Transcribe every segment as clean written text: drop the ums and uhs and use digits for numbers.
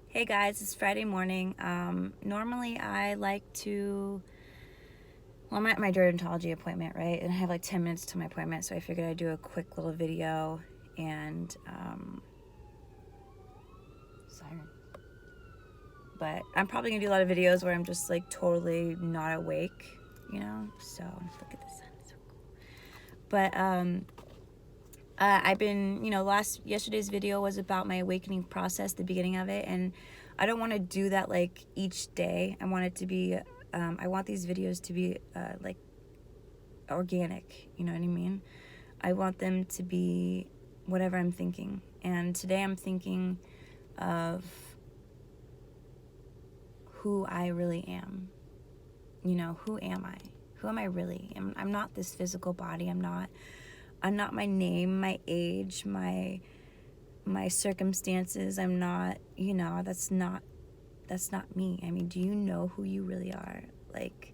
Hey guys, it's Friday morning. Normally I like to, well, I'm at my dermatology appointment, right? And I have like 10 minutes to my appointment, so I figured I'd do a quick little video and, siren. But I'm probably gonna do a lot of videos where I'm just like totally not awake, So look at the sun, it's so cool. But, I've been, yesterday's video was about my awakening process, the beginning of it, and I don't want to do that like each day. I want it to be, I want these videos to be like organic, you know what I mean? I want them to be whatever I'm thinking. And today I'm thinking of who I really am. Who am I? Who am I really? I'm not this physical body. I'm not my name, my age, my circumstances. I'm not, that's not me. I mean, do you know who you really are? Like,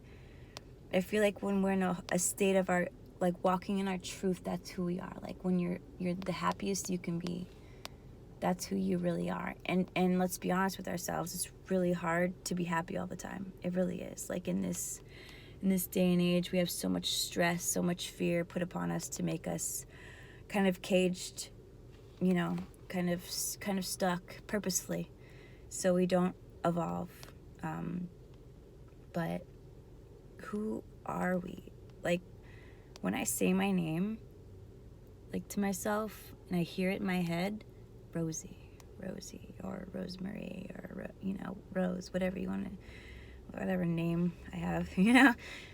I feel like when we're in a state of our, like, walking in our truth, that's who we are. Like when you're the happiest you can be, that's who you really are. And let's be honest with ourselves, it's really hard to be happy all the time. It really is. Like in this day and age, we have so much stress, so much fear put upon us to make us kind of caged, kind of stuck purposefully, so we don't evolve. But who are we? Like when I say my name, like to myself, and I hear it in my head, Rosie, or Rosemary, or Rose, whatever you want to, whatever name I have,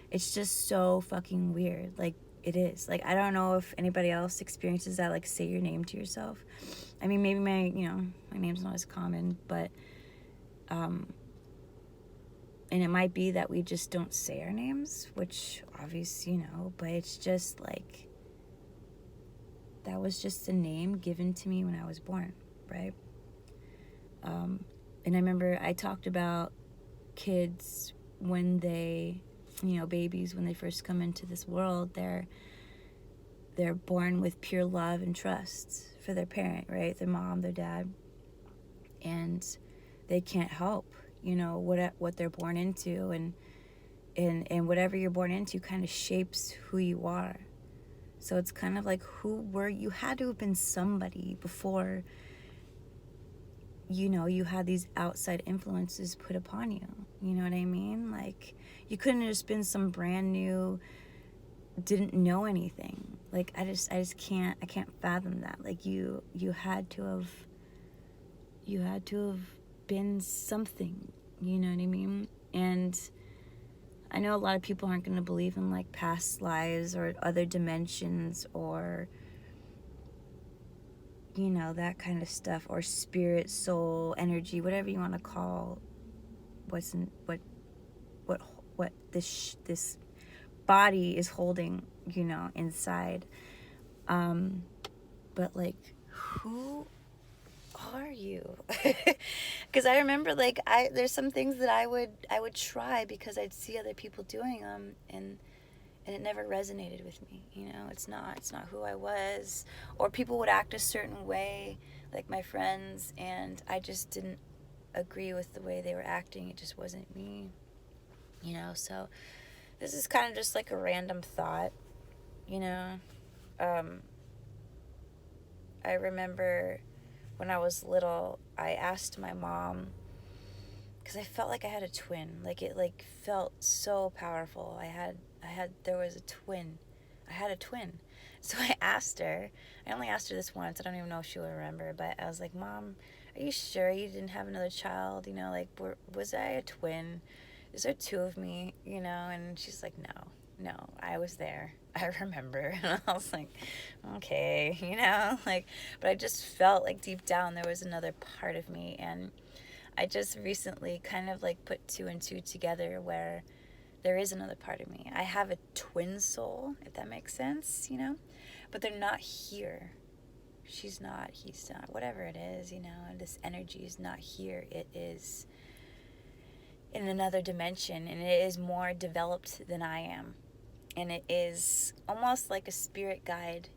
it's just so fucking weird. Like it is. Like I don't know if anybody else experiences that. Like say your name to yourself. I mean, maybe my name's not as common, but and it might be that we just don't say our names, which obviously, but it's just like, that was just a name given to me when I was born, right? And I remember I talked about kids when they, babies, when they first come into this world, they're born with pure love and trust for their parent, right? Their mom, their dad. And they can't help, what they're born into, and whatever you're born into kind of shapes who you are. So it's kind of like, you had to have been somebody before, you had these outside influences put upon you. You know what I mean? Like, you couldn't have just been some brand new, didn't know anything. Like, I just I can't fathom that. Like, you had to have been something, you know what I mean? And I know a lot of people aren't going to believe in like past lives or other dimensions, or that kind of stuff, or spirit, soul, energy, whatever you want to call what this body is holding, inside. But like, who are you? Because I remember, like, there's some things that I would try because I'd see other people doing them, and it never resonated with me. It's not who I was. Or people would act a certain way, like my friends, and I just didn't agree with the way they were acting. It just wasn't me. So this is kind of just like a random thought. you know I remember when I was little, I asked my mom, because I felt like I had a twin. Like, it like felt so powerful. There was a twin. I had a twin. So I asked her. I only asked her this once. I don't even know if she would remember, but I was like, Mom, are you sure you didn't have another child? Like, was I a twin? Is there two of me? And she's like, no, I was there. I remember. And I was like, okay, like, but I just felt like deep down there was another part of me. And I just recently kind of like put two and two together, where there is another part of me. I have a twin soul, if that makes sense, but they're not here. She's not, he's not, whatever it is, and this energy is not here. It is in another dimension, and it is more developed than I am. And it is almost like a spirit guide,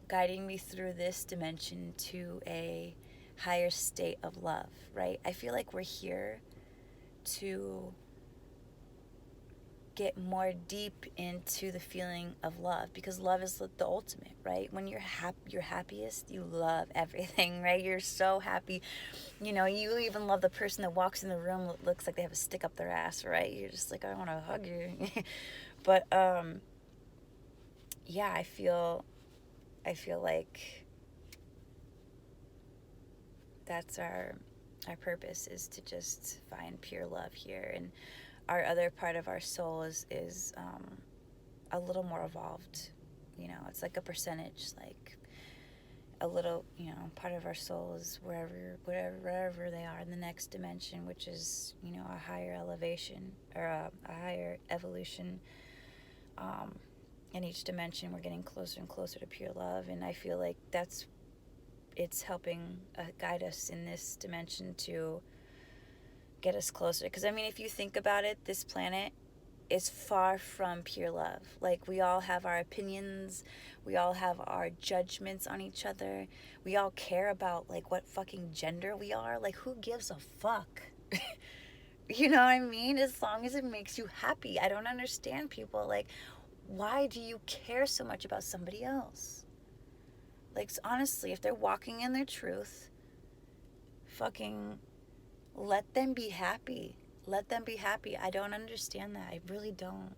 guiding me through this dimension to a higher state of love, right? I feel like we're here to get more deep into the feeling of love, because love is the ultimate, right? When you're happiest, you love everything, right? You're so happy. You know, you even love the person that walks in the room that looks like they have a stick up their ass, right? You're just like, I want to hug you. But yeah, I feel like that's our purpose, is to just find pure love here. And our other part of our soul is a little more evolved. You know, it's like a percentage, like a little, you know, part of our soul is wherever they are in the next dimension, which is, you know, a higher elevation, or a higher evolution. In each dimension, we're getting closer and closer to pure love, and I feel like it's helping guide us in this dimension to get us closer. Because I mean, if you think about it, this planet is far from pure love. Like, we all have our opinions, we all have our judgments on each other, we all care about like what fucking gender we are. Like, who gives a fuck? You know what I mean? As long as it makes you happy. I don't understand people. Like, why do you care so much about somebody else? Like, honestly, if they're walking in their truth, fucking let them be happy. Let them be happy. I don't understand that. I really don't.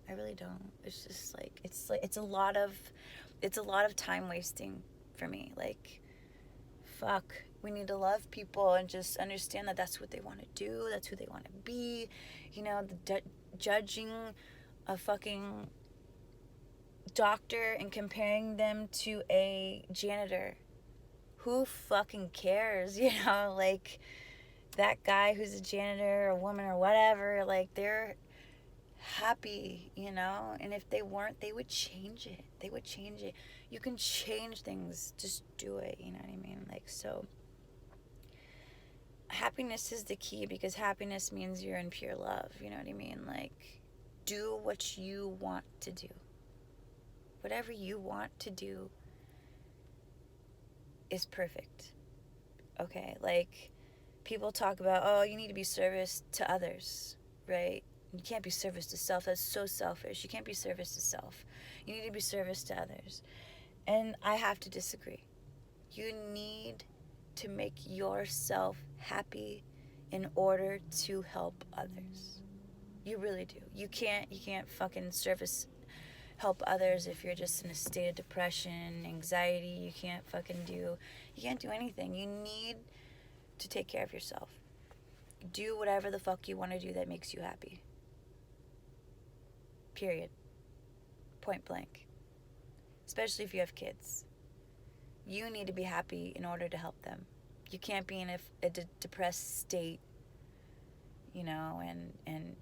It's just like it's a lot of time wasting for me. Like, fuck. We need to love people and just understand that that's what they want to do. That's who they want to be. You know, the judging a fucking doctor and comparing them to a janitor. Who fucking cares? You know, like, that guy who's a janitor or woman or whatever, like, they're happy, you know? And if they weren't, they would change it. You can change things. Just do it, you know what I mean? Like, so happiness is the key, because happiness means you're in pure love, you know what I mean? Like, do what you want to do. Whatever you want to do is perfect. Okay? Like, people talk about, oh, you need to be service to others, right? You can't be service to self. That's so selfish. You can't be service to self. You need to be service to others. And I have to disagree. You need to make yourself happy in order to help others. You really do. You can't fucking help others if you're just in a state of depression, anxiety. You can't do anything. You need to take care of yourself. Do whatever the fuck you want to do that makes you happy. Period. Point blank. Especially if you have kids. You need to be happy in order to help them. You can't be in a depressed state, you know, and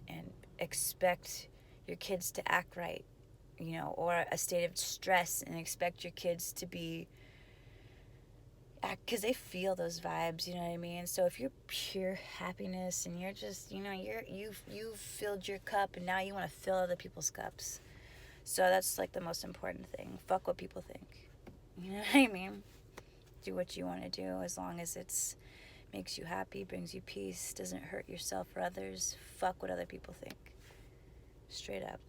expect your kids to act right, you know, or a state of stress and expect your kids to be because they feel those vibes, you know what I mean? So if you're pure happiness and you're just, you know, you've filled your cup and now you want to fill other people's cups. So that's like the most important thing. Fuck what people think. You know what I mean? Do what you want to do, as long as it's makes you happy, brings you peace, doesn't hurt yourself or others. Fuck what other people think. Straight up.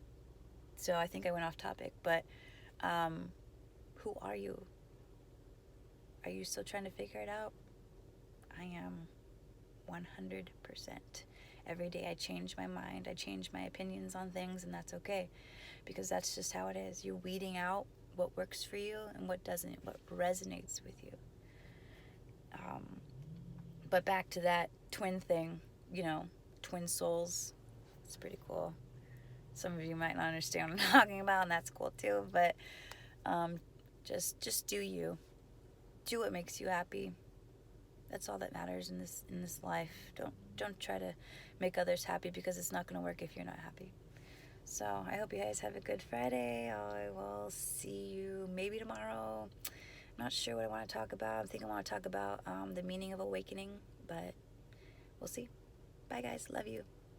So I think I went off topic, but who are you? Are you still trying to figure it out? I am 100%. Every day I change my mind, I change my opinions on things, and that's okay, because that's just how it is. You're weeding out what works for you and what doesn't, what resonates with you. But back to that twin thing, you know, twin souls. It's pretty cool. Some of you might not understand what I'm talking about, and that's cool too, but just do you. Do what makes you happy. That's all that matters in this life. Don't try to make others happy, because it's not going to work if you're not happy. So I hope you guys have a good Friday. I will see you maybe tomorrow. Not sure what I want to talk about. I think I want to talk about the meaning of awakening, but we'll see. Bye guys. Love you.